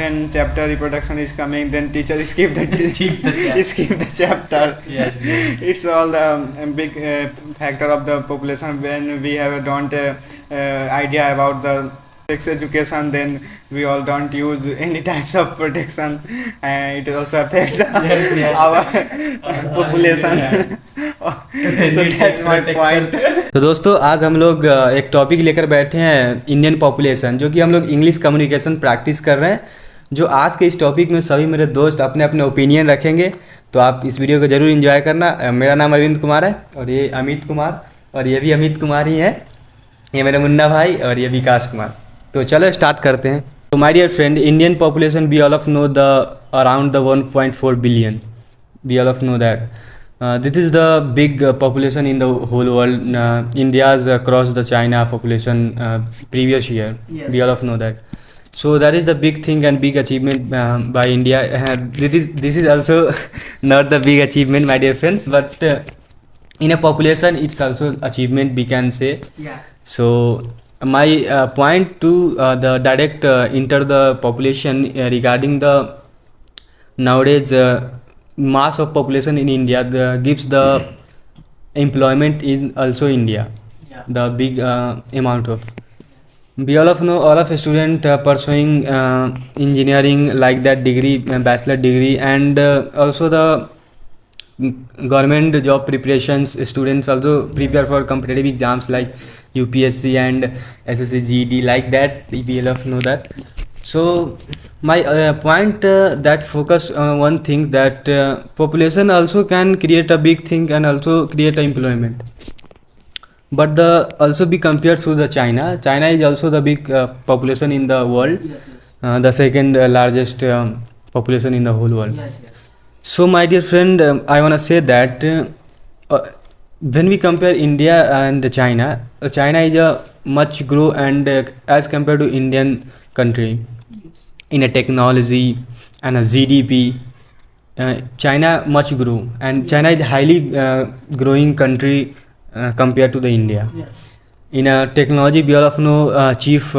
when chapter reproduction is coming, then teacher skip skip the chapter. Yes. It's all the big factor of the population. When we have a don't idea about the sex education, then we all don't use any types of protection, and it also affects our population. So that's my point. तो दोस्तों आज हम लोग एक topic लेकर बैठे हैं Indian population, जो कि हम लोग इंग्लिश कम्युनिकेशन प्रैक्टिस कर रहे हैं। जो आज के इस टॉपिक में सभी मेरे दोस्त अपने अपने ओपिनियन रखेंगे, तो आप इस वीडियो को ज़रूर एंजॉय करना। मेरा नाम अरविंद कुमार है और ये अमित कुमार, और ये भी अमित कुमार ही है। ये मेरे मुन्ना भाई और ये विकास कुमार। तो चलो स्टार्ट करते हैं। तो my dear friend, Indian population we all of know the around the 1.4 billion, we all of know that. This is the big population in the whole world. India's crossed the China population previous year. Yes. We all of know that. So that is the big thing and big achievement by India. This is also not the big achievement, my dear friends, but in a population, it's also achievement we can say. Yeah. So my point to the direct enter the population regarding the nowadays. Mass of population in India gives the employment in also India. Yeah. The big amount of. We all of know all of student pursuing engineering like that degree, bachelor degree, and also the government job preparations. Students also prepare for competitive exams like UPSC and SSC GD like that. We all of know that. So my point that focus on one thing, that population also can create a big thing and also create employment, but the also be compared to the China. China is also the big population in the world. Yes. The second largest population in the whole world. Yes. So my dear friend, I want to say that when we compare India and China, China is a much grow and as compared to Indian country in a technology and a GDP, China much grow, and China is highly growing country compared to the India. Yes. In a technology, we all of know chief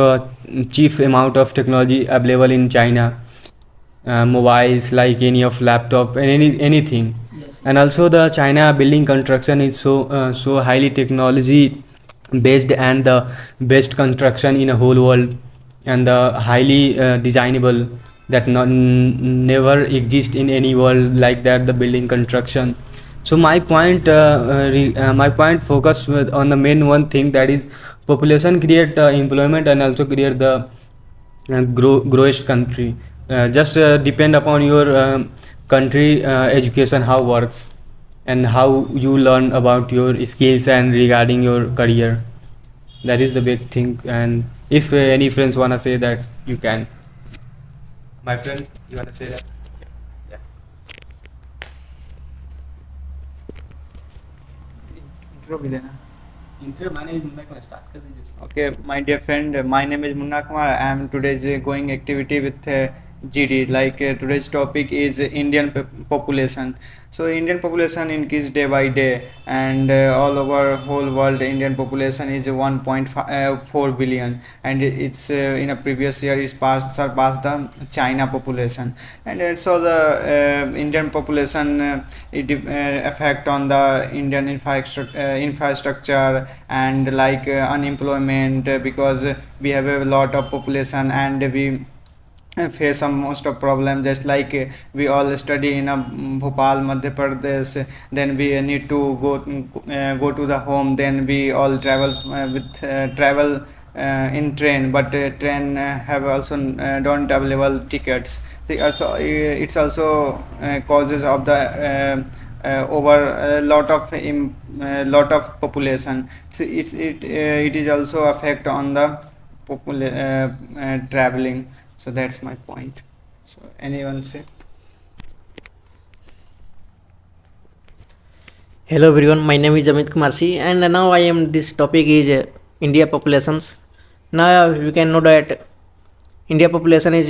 amount of technology available in China, mobiles like any of laptop and anything. Yes. And also the China building construction is so highly technology based and the best construction in a whole world, and the highly designable that never exist in any world like that, the building construction. So my point focus on the main one thing, that is population create employment and also create the growest country. Just depend upon your country education how works and how you learn about your skills and regarding your career. That is the big thing. And if any friends wanna say that, you can. My friend, you wanna say that? Yeah. Intro भी देना. Intro मैंने मुन्ना को start कर दीजिए. Okay, my dear friend, my name is Munna Kumar. I am today's going activity with GD. Like today's topic is Indian population. So Indian population increase day by day, and all over whole world Indian population is 1.4 billion, and it's in a previous year is surpassed the China population. And also the Indian population it affect on the Indian infrastructure and like unemployment, because we have a lot of population and we face some most of problem, just like we all study in a Bhopal, Madhya Pradesh, then we need to go to the home, then we all travel travel in train, but train have also don't available tickets. Also it's also causes of the over a lot of population. So it is also affect on the traveling. So that's my point. So anyone say? Hello everyone, my name is Amit Kumar C, and now this topic is India populations. Now we can know that India population is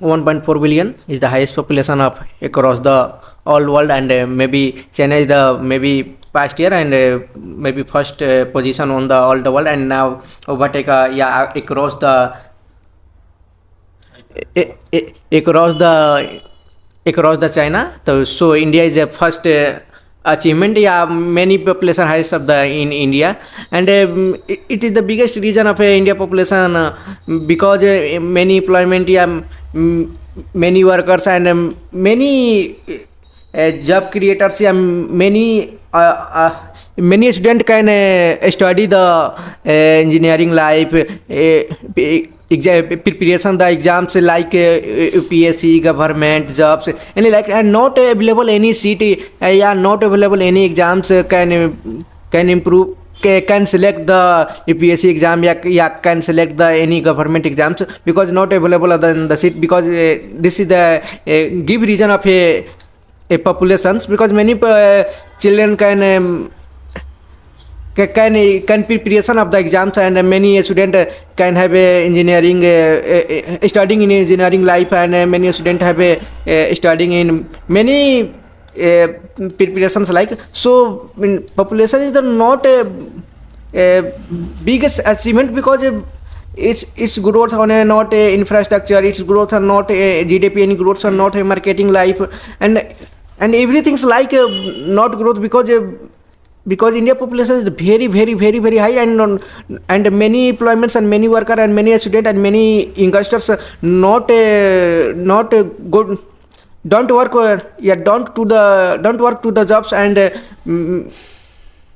1.4 billion, is the highest population of across the all world, and maybe China is the maybe past year and maybe first position on the all the world, and now overtake across the across the China. So India is a first achievement. Yeah, many population highest of the in India, and it is the biggest region of India population because many employment. Yeah, many workers and many job creators. Yeah, many student can study the engineering life, preparation the exams like UPSC, government jobs, and like and not available any seat, yeah, not available any exams can improve. Can select the UPSC exam, yeah, can select the any government exams because not available the seat because this is the give reason of a populations because many children can preparation of the exams and many student can have a engineering studying in engineering life and many student have a studying in many preparations like so population is the not a biggest achievement because its growth on a not a infrastructure, its growth on not a GDP, any growth on not a marketing life and everything's like not growth because India population is very high and many employments and many worker and many student and many youngsters not good don't work don't work to the jobs and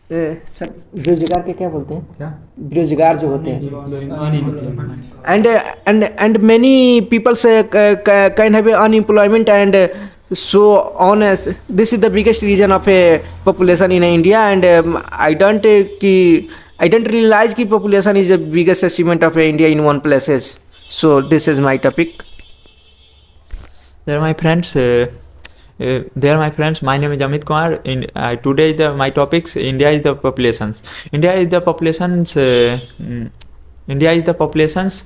sir बेरोजगार के क्या बोलते हैं क्या बेरोजगार जो होते हैं and many people can have unemployment and so on as this is the biggest reason of a population in India and I don't realize कि population is the biggest achievement of India in one places. So this is my topic. There are my friends. My name is Amit Kumar. Today my topics: India is the populations. India is the populations. India is the populations.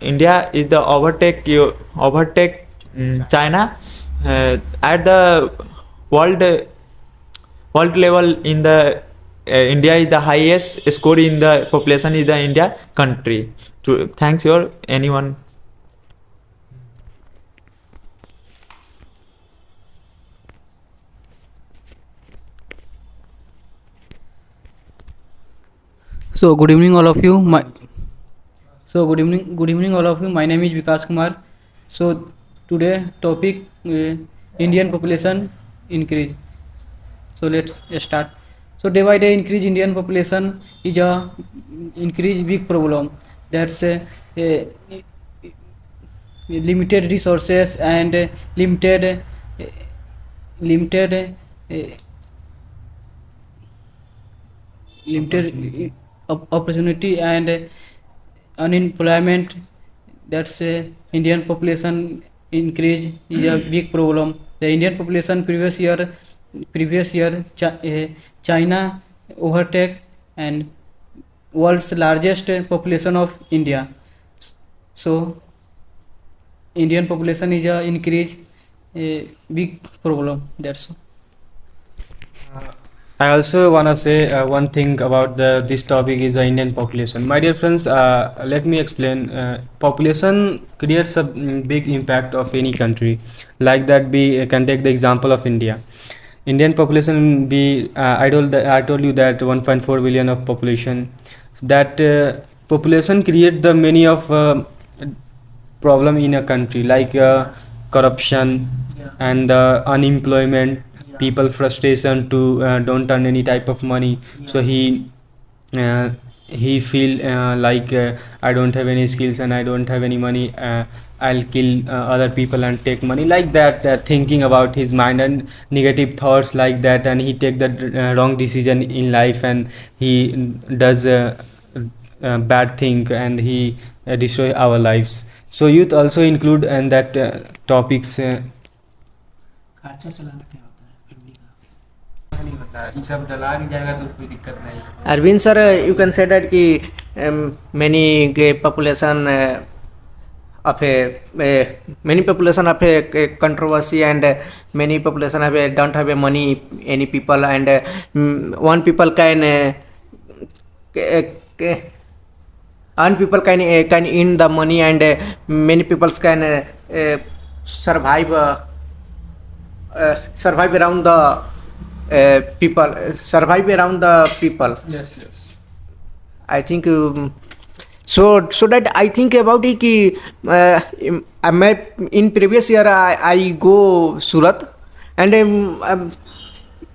India is the overtake China at the world level. In the India is the highest score in the population is the India country. Thanks your anyone. So good evening all of you. Good evening all of you. My name is Vikas Kumar. So today topic Indian population increase. So let's start. So day by day increase Indian population is a increase big problem. That's limited resources and limited opportunity and unemployment. That's Indian population increase is a big problem. The Indian population previous year China overtake and world's largest population of India. So Indian population is a increase a big problem. That's all. I also want to say one thing about this topic is the Indian population. My dear friends, let me explain. Population creates a big impact of any country. Like that, we can take the example of India. Indian population, I told you that 1.4 billion of population. That population create the many of problem in a country like corruption and unemployment. People frustration to don't earn any type of money, so he feel like I don't have any skills and I don't have any money, I'll kill other people and take money, like that, thinking about his mind and negative thoughts like that, and he take the wrong decision in life and he does bad thing and he destroy our lives. So youth also include in that topics. Arvind sir, you can say that ki many population of many population of controversy and many population have don't have money any people and one people can earn people can earn the money, and many people can survive survive around the people, survive around the people. Yes. I think so that I think about it कि in previous year I go Surat, and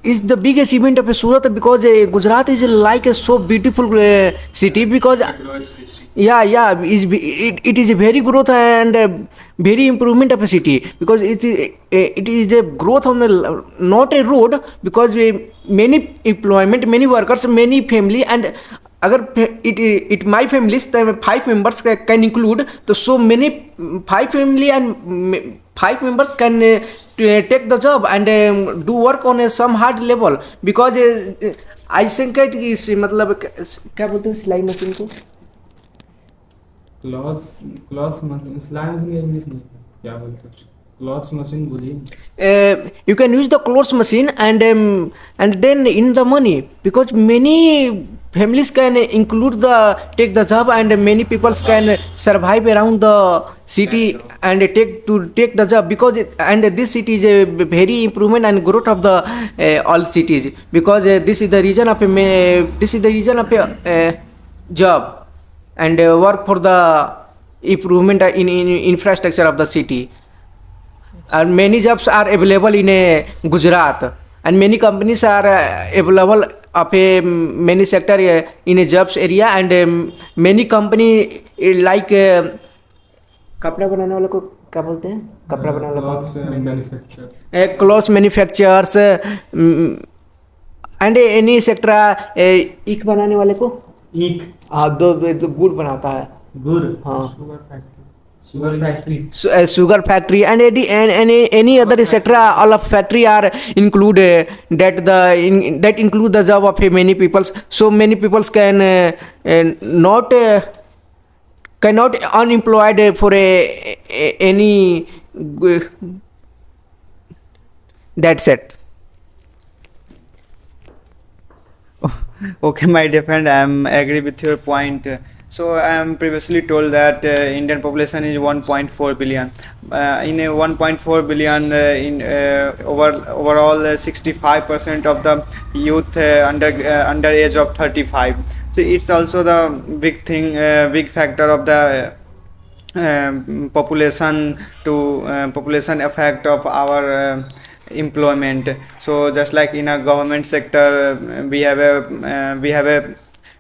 is the biggest event of Surat, because Gujarat is like a so beautiful city, because it is a very growth and very improvement of a city, because it is the growth of not a road, because many employment, many workers, many family, and अगर it my families 5 members can include, so many 5 family and 5 members can take the job and do work on some hard level, because I think it is मतलब क्या बोलते हैं सिलाई machine को, clothes machine, सिलाई machine English में क्या बोलते हैं, क्लॉथ्स मशीन बोलिए. you can use the clothes machine, and then in the money, because many families can include take the job, and many people can survive around the city and take the job, because and this city is a very improvement and growth of the all cities, because this is the region of a job and work for the improvement in infrastructure of the city. And many jobs are available in Gujarat, and many companies are available of a many sector in a jobs area, and many company like कपड़ा बनाने वाले को क्या बोलते हैं, कपड़ा बनाने वाला clothes manufacturers, and any sector ईख बनाने वाले को ईख, हाँ दो गुड़ बनाता है, गुड़, हाँ sugar factory, sugar factory, and any other sector, all of factory are include that include the job of many people, so many people can cannot unemployed for any that's it. Okay, my dear friend, I am agree with your point. So I am previously told that Indian population is 1.4 billion. In a 1.4 billion, in overall 65% of the youth under age of 35. So it's also the big thing, big factor of the population effect of our employment. So just like in a government sector, we have a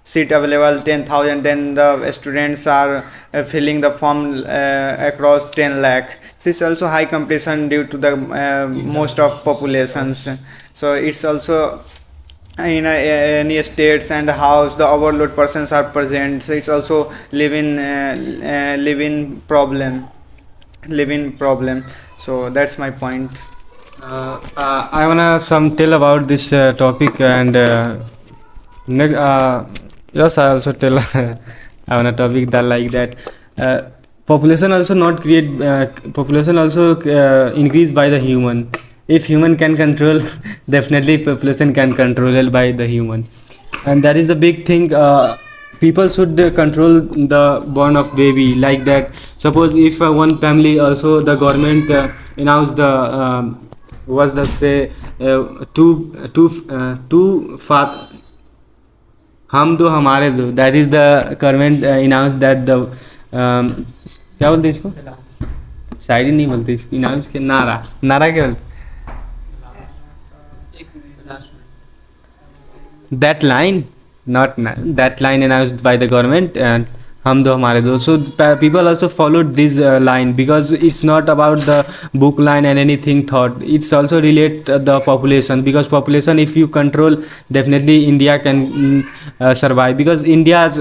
seat available 10,000, then the students are filling the form across 10 lakh. So it's also high competition due to the most of populations. So it's also in any states and house the overload persons are present. So it's also living problem. So that's my point. I wanna tell about this topic, and yes, I also tell I wanna topic that like that. Population also not create. Population also increase by the human. If human can control, definitely population can control by the human, and that is the big thing. People should control the born of baby like that. Suppose if one family also the government announced the was the say two हम दो हमारे दो, that is the government announced that the क्या बोलते इसको, शायरी नहीं बोलते इसको, अनाउंस के नारा क्या बोलते, that line, not that line announced by the government, and हम दो हमारे दो. So people also followed this line, because it's not about the book line and anything thought. It's also relate the population, because population if you control, definitely India can survive, because India's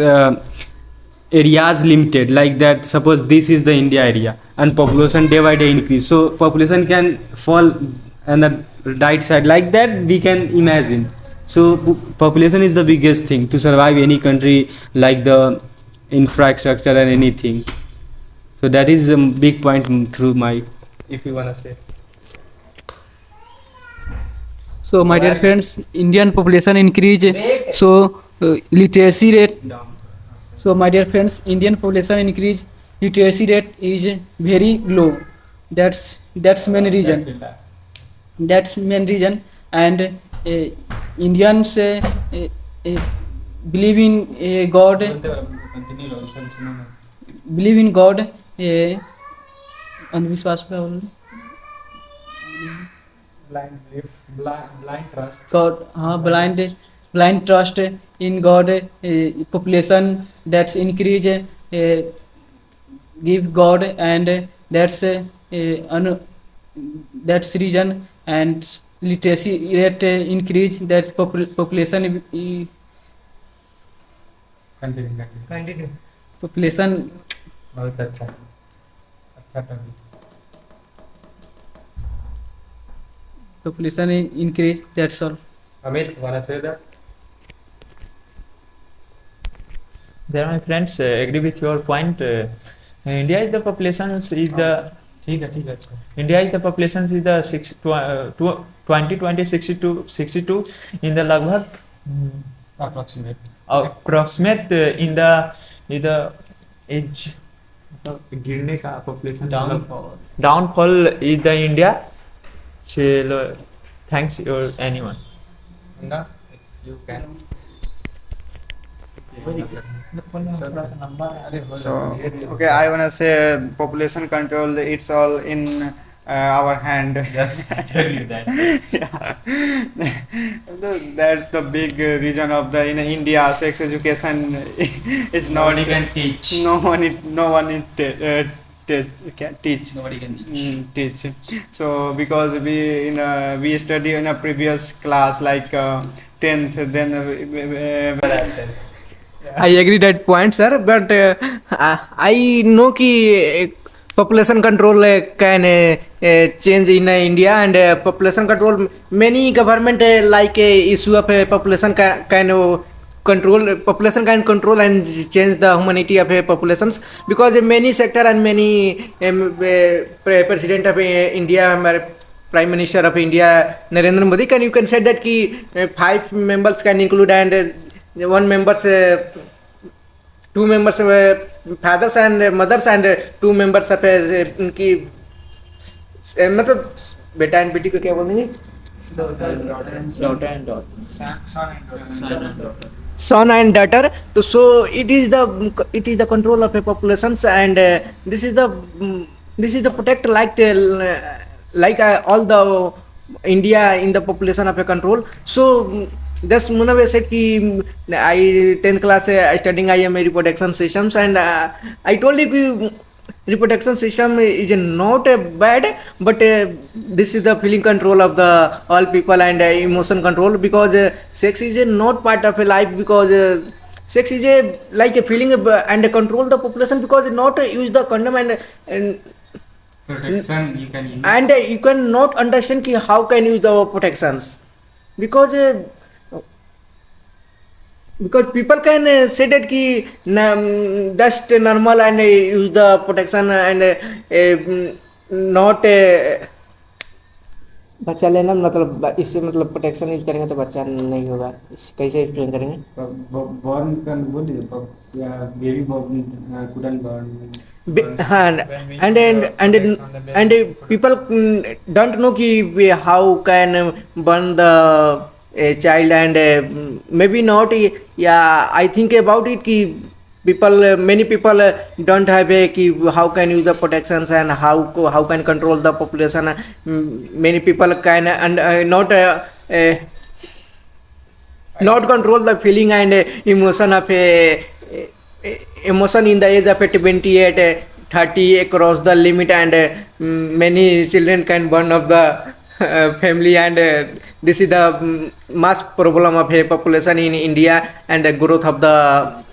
area is limited like that. Suppose this is the India area and population day by day increase, so population can fall on the right side like that we can imagine. So population is the biggest thing to survive any country, like the infrastructure and anything. So that is a big point through my, if you wanna say. So my dear friends, Indian population increase, so literacy rate So my dear friends, Indian population increase, literacy rate is very low. That's main reason. That's main reason. And Indians believe in God. Believe in God. अंधविश्वास का बोल blind trust. God, blind trust in God. Population that's increase, give God, and that's reason. And literacy rate increase, that population Continue. population बहुत अच्छा topic. population increase. That's all. Amit, wanna say that? There, my friends, agree with your point. India is the population is the ठीक है अच्छा. India is the population is the 62 in the लगभग approximate in the age गिरने का population downfall is the India. चलो, thanks your anyone. If you can. So okay, I wanna say population control. It's all in our hand. Just tell you that. Yeah. That's the big reason of the in India sex education is not Nobody can teach. no one can teach. Nobody can teach. Teach. So because we study in a previous class like 10th, then I agree that point, sir. But I know कि population control can change in India, and population control, many government like issue of population can control, population can control and change the humanity of populations, because many sector and many president of India, Prime Minister of India Narendra Modi, you can say that ki 5 members can include, and 1 members 2 members fathers and mothers, and 2 members of उनकी मतलब बेटा and बेटी को क्या बोलेंगे, Daughter and daughter. son and daughter. So it is the control of a populations, and this is the protect like all the India in the population of a control. So that's Munaway said ki I 10th class I studying IMA reproduction systems, and I told you ki reproduction system is not bad, but this is the feeling control of the all people, and emotion control, because sex is not part of a life, because sex is like a feeling and control the population, because not use the condom, and Protection you can use. and you can not understand ki how can use the protections, because people can say that ki just normal and use the protection, and not बच्चा लेना मतलब इससे मतलब protection use करेंगे तो बच्चा नहीं होगा, कैसे एक्सप्लेन करेंगे? Born can बोलिए, baby born couldn't born. And people don't know ki how can burn the child, and maybe not. Yeah, I think about it ki many people don't have ki how can use the protections, and how can control the population. Many people can not control the feeling and emotion of emotion in the age of 28, 30 across the limit, and many children can burn of the family, and this is the mass problem of a population in India, and the growth of the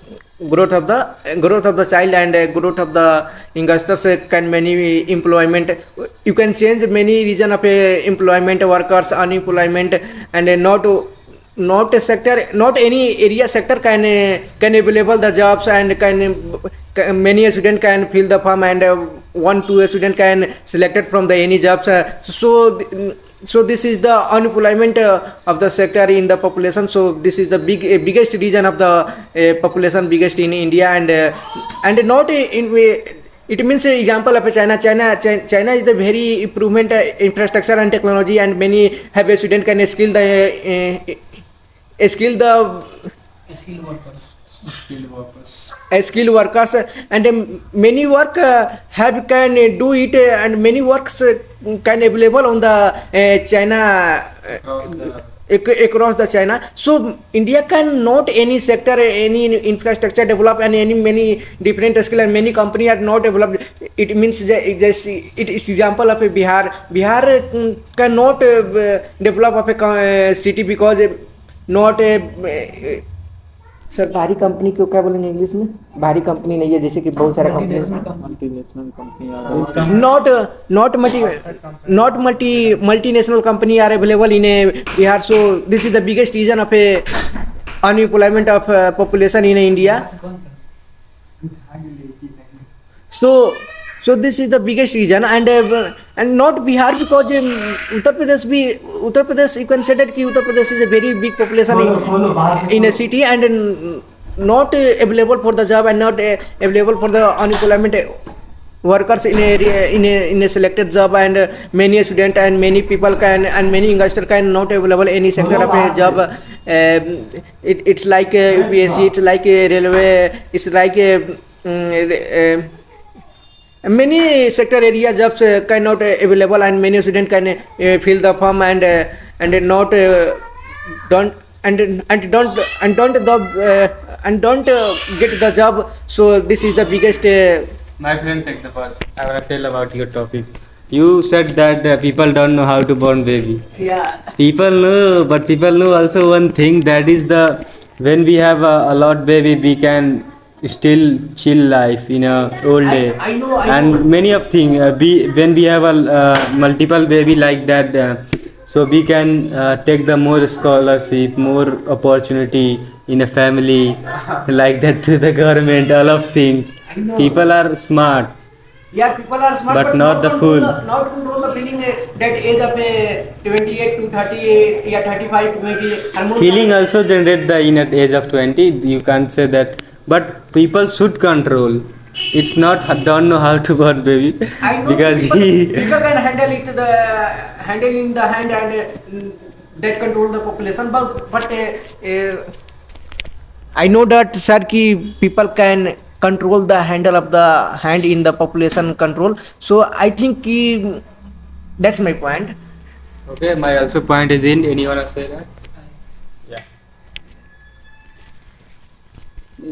child, and growth of the youngsters can many employment. You can change many region of employment, workers, unemployment, and not a sector, not any area sector can available the jobs, and many student can fill the form, and 1-2 student can selected from the any jobs. So so this is the unemployment of the sector in the population. So this is the biggest region of the population, biggest in India, and not in it means example of China is the very improvement infrastructure and technology, and many have a student can skill the skilled workers, and many work have can do it, and many works can available on the China across the China. So India can not any sector, any infrastructure develop, and any many different skill, and many company are not developed. It means just it is example of a Bihar cannot develop of a city because not a sir भारी company को क्या बोलेंगे English में? भारी company नहीं है, जैसे कि बहुत सारा company, multinational company are available in a Bihar. So this is the biggest reason of a unemployment of population in India. So this is the biggest reason, and not Bihar, because Uttar Pradesh you can say that ki Uttar Pradesh is a very big population in a city, and not available for the job, and not available for the unemployment workers in a selected job, and many student and many people can, and many investor can not available any sector of a job. It's like a UPSC, it's like a railway, it's like a many sector area jobs cannot available, and many student can fill the form, and not don't get the job. So this is the biggest. My friend, take the first. I want to tell about your topic. You said that people don't know how to born baby. Yeah. People know, but people know also one thing, that is the when we have a lot baby, we can still chill life in a old day. I know. And many of things when we have a multiple baby like that, so we can take the more scholarship, more opportunity in a family like that to the government, all of things. People are smart. Yeah, people are smart, But not the control fool. not control the feeling that age of a 28 to 30, yeah, 35 maybe. Feeling also generate the in at age of 20. You can't say that, but people should control. It's not don't know how to born baby I know because people can handle it, the handle in the hand, and that control the population. But I know that sir ki people can control the handle of the hand in the population control. So I think ki that's my point. Okay, my also point is in. Anyone else say that?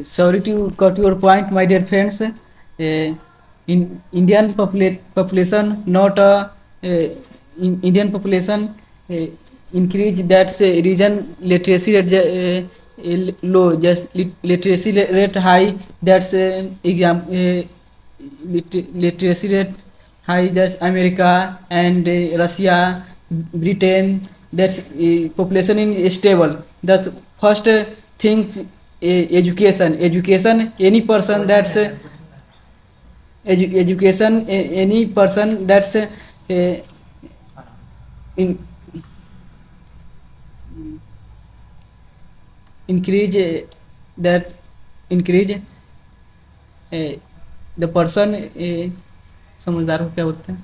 Sorry to cut your point, my dear friends. In Indian population, not in Indian population increase, that's region literacy rate low, just literacy rate high, that's literacy rate high, that's America and Russia, Britain, that's population is stable. That's first thing. Education, any person that's education, any person that's increase that increase the person समझदार को क्या बोलते हैं,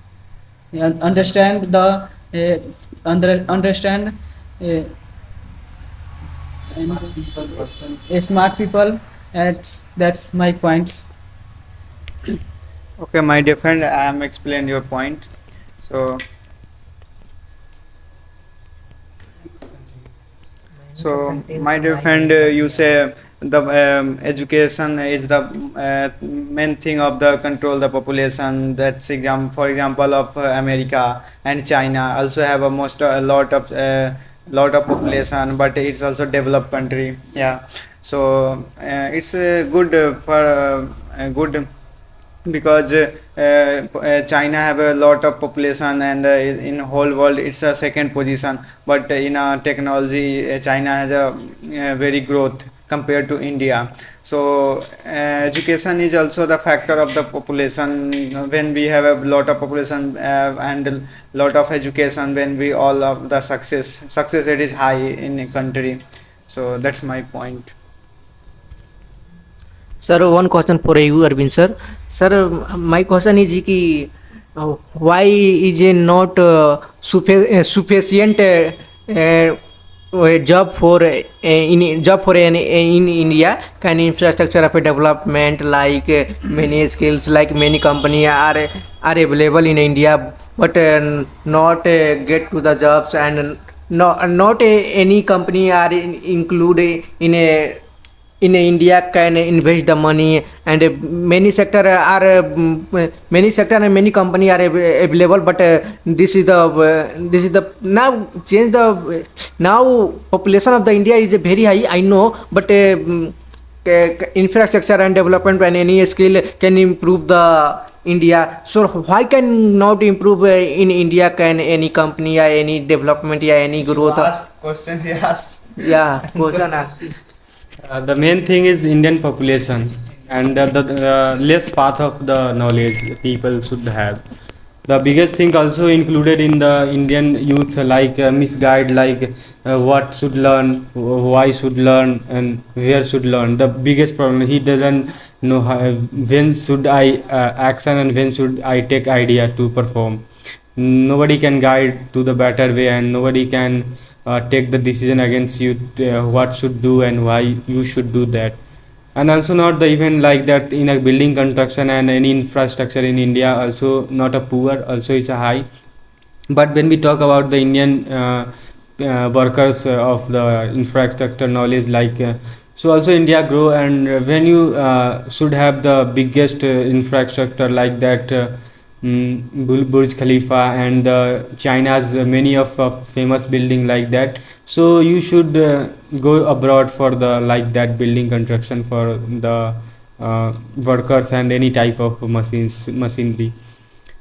understand the understand smart people. That's my points. Okay, my dear friend, I am explained your point. So my dear friend, you say the education is the main thing of the control the population. That's for example of America and China also have a lot of population, but it's also developed country. Yeah, so it's good for good because China have a lot of population, and in whole world it's a second position, but in technology China has a very growth. compared to India. So education is also the factor of the population. When we have a lot of population and a lot of education, when we all of the success rate is high in a country. So that's my point. Sir, one question for you, Arvind sir. Sir, my question is कि why is it not sufficient job for in India? Can infrastructure of development like many skills, like many company are available in India, but not get to the jobs, and not any company are included in India can invest the money, and many sector and many company are available, but this is the now change the now population of the India is very high, I know, but infrastructure and development and any skill can improve the India. So why can not improve in India? Can any company or any development or any growth? Question he asked. Yeah, question asked this. The main thing is Indian population and the less path of the knowledge people should have. The biggest thing also included in the Indian youth like misguide, like what should learn, why should learn, and where should learn. The biggest problem, he doesn't know when should I action and when should I take idea to perform. Nobody can guide to the better way, and nobody can take the decision against you what should do and why you should do that. And also not the even like that in a building construction and any infrastructure in India also not a poor, also is a high. But when we talk about the Indian workers of the infrastructure knowledge, like so also India grow, and when you should have the biggest infrastructure like that Burj Khalifa and China's many of famous building like that, so you should go abroad for the like that building construction for the workers and any type of machinery.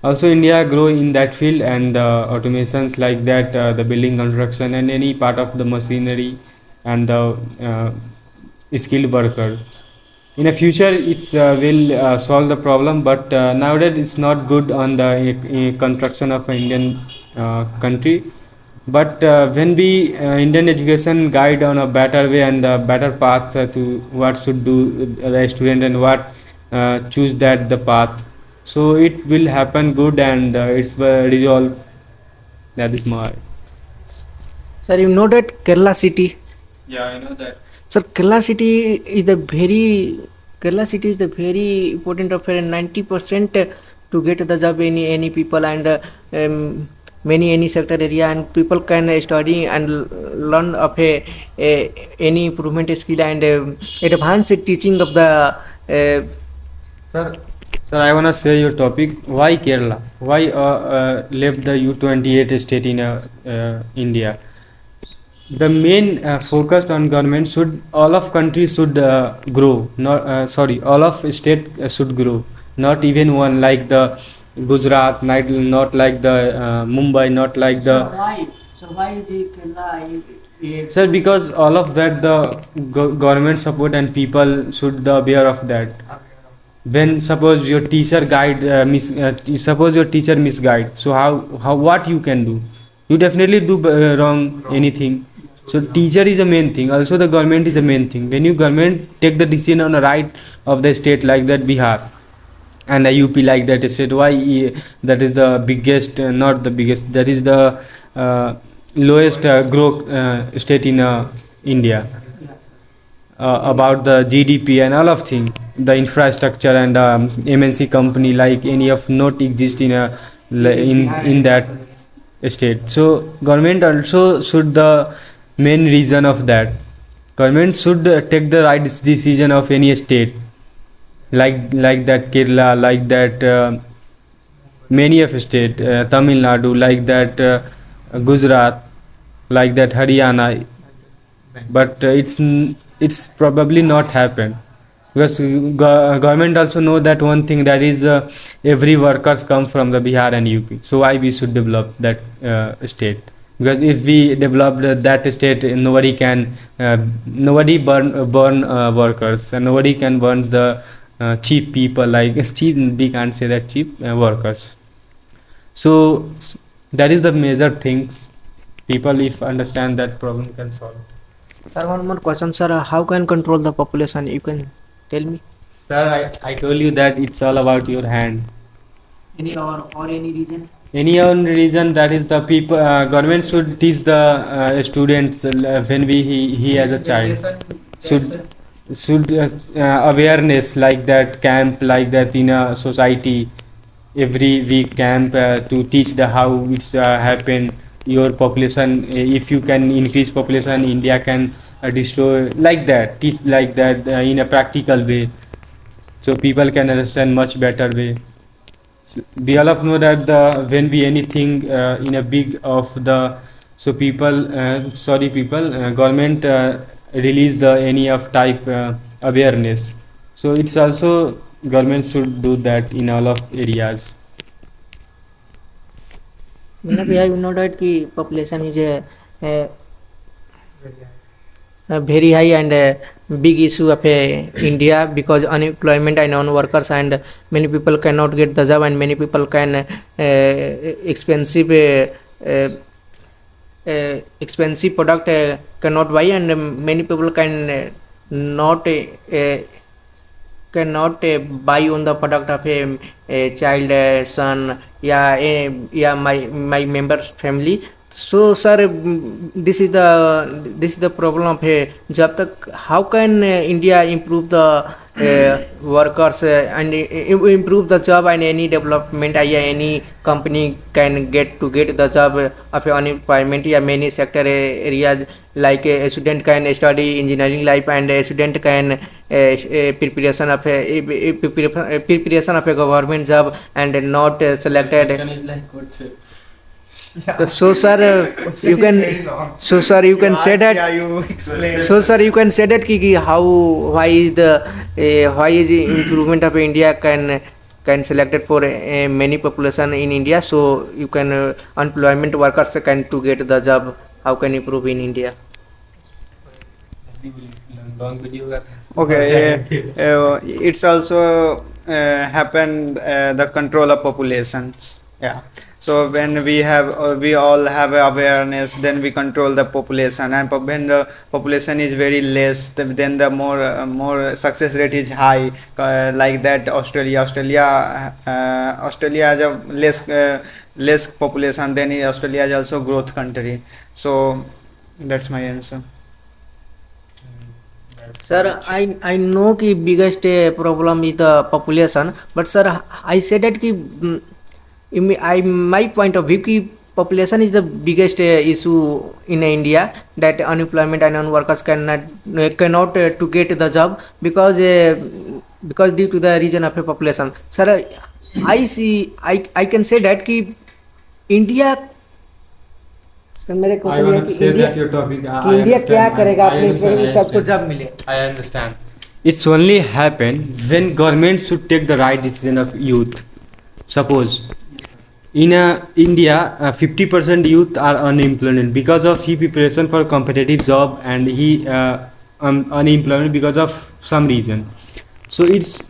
Also India grow in that field, and automations like that, the building construction and any part of the machinery and the skilled worker. In a future it's will solve the problem, but nowadays it's not good on the construction of an Indian country. But when we Indian education guide on a better way and a better path to what should do the student and what choose that the path, so it will happen good, and it's resolve. That is my. Sir, you know that Kerala city. Yeah, I know that. Sir, Kerala city is the very important of 90% to get the job any people, and many any sector area, and people can study and learn of any improvement skill and advanced teaching of the Sir, I wanna say your topic. Why Kerala? Why left the U28 state in India? The main focus on government should all of countries should grow. Not all of state should grow. Not even one like the Gujarat, not like the Mumbai, not like the. So why is Kerala? Sir, because all of that the government support and people should be aware of that. When suppose your teacher suppose your teacher misguide, so how what you can do? You definitely do wrong anything. So teacher is the main thing. Also the government is the main thing. When you government take the decision on the right of the state like that Bihar and the UP like that state, why that is the biggest, not the biggest, that is the lowest growth state in India. About the GDP and all of things, the infrastructure and MNC company like any of not exist in that state. So government also should the main reason of that. Government should take the right decision of any state like that Kerala, like that many of state, Tamil Nadu, like that Gujarat, like that Haryana. But it's probably not happen, because government also know that one thing, that is every workers come from the Bihar and UP. So why we should develop that state? because if we develop that state, nobody burn workers, and nobody can burn the cheap people, like cheap, we can't say that, cheap workers. So that is the major things. People if understand that, problem can solve. Sir, one more question, sir. How can control the population? You can tell me. Sir, I told you that it's all about your hand. Any or any reason? Any one reason, that is the people, government should teach the students when he as a child should awareness like that, camp like that in a society, every week camp to teach the how it's happen. Your population, if you can increase population, India can destroy, like that, teach like that in a practical way, so people can understand much better way. We all of know that when we anything in a big of the, so people government release the any of type awareness, so it's also government should do that in all of areas. We have know that ki population is a very high and big issue of India, because unemployment and non-workers, and many people cannot get the job, and many people can expensive product cannot buy, and many people can not cannot buy on the product of a child, son, yeah, my member's family. So sir, this is the problem of जब तक how can India improve the workers and improve the job, and any development, any company can get the job of unemployment, yeah, many sector areas, like a student can study engineering life, and a student can preparation of a government job and not selected. So sir, you can say that. So sir, you can say that ki why is the improvement of India can selected for many population in India, so you can unemployment workers can to get the job, how can improve in India? Okay, it's also happened the control of populations. Yeah. So when we all have awareness, then we control the population, and when the population is very less, then the more success rate is high. Like that, Australia has a less population. Then Australia is also growth country. So that's my answer. Sir, I know ki biggest problem is the population, but sir, I said that ki my point of view ki population is the biggest issue in India, that unemployment and non-workers cannot to get the job because due to the reason of a population. Sir, I can say that ki India. Sir मेरे को India क्या करेगा अपने सबको job मिले. I understand. It's only happen when government should take the right decision of youth. Suppose in India 50% youth are unemployed because of he preparation for competitive job, and he unemployed because of some reason. So it's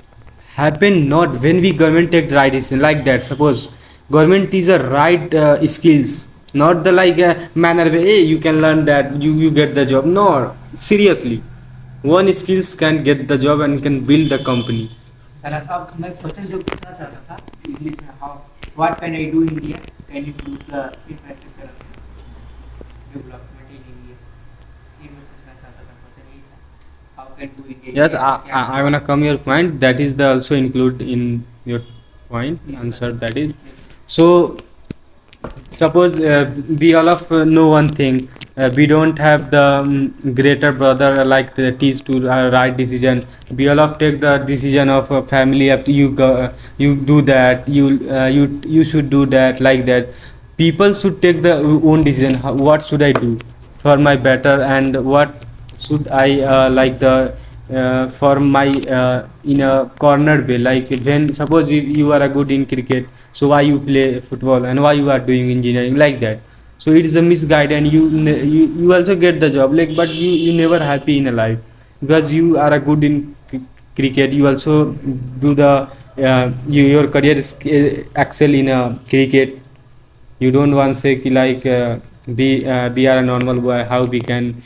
happen not when we government take the right decision like that. Suppose government is a right skills, not the like manner way, hey, you can learn that you get the job. No, seriously, one skills can get the job and can build the company. Sir अब मैं question जो पूछना चाह रहा था English में, how what can I do in India, can you do the infrastructure development in India, ये मैं पूछना चाहता था. क्वेश्चन यही था, how can do India. Yes, I wanna come your point. That is the also include in your point answer. That is so. Suppose we all of know one thing. We don't have the greater brother like the teach to right decision. We all of take the decision of family. After you do that, you should do that, like that. People should take the own decision. What should I do for my better, and what should I like the for my in a corner way, like when suppose you are a good in cricket, so why you play football and why you are doing engineering, like that. So it is a misguide, and you also get the job, like, but you never happy in a life, because you are a good in cricket. You also do the your career is excel in cricket. You don't want say ki like we are a normal boy, how we can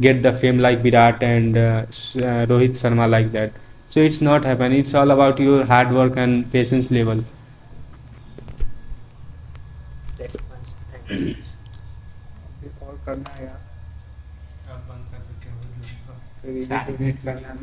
get the fame like Virat and Rohit Sharma like that. So it's not happen. It's all about your hard work and patience level. और करना है यार, अब बंद कर देते हैं, फिर edit करना है।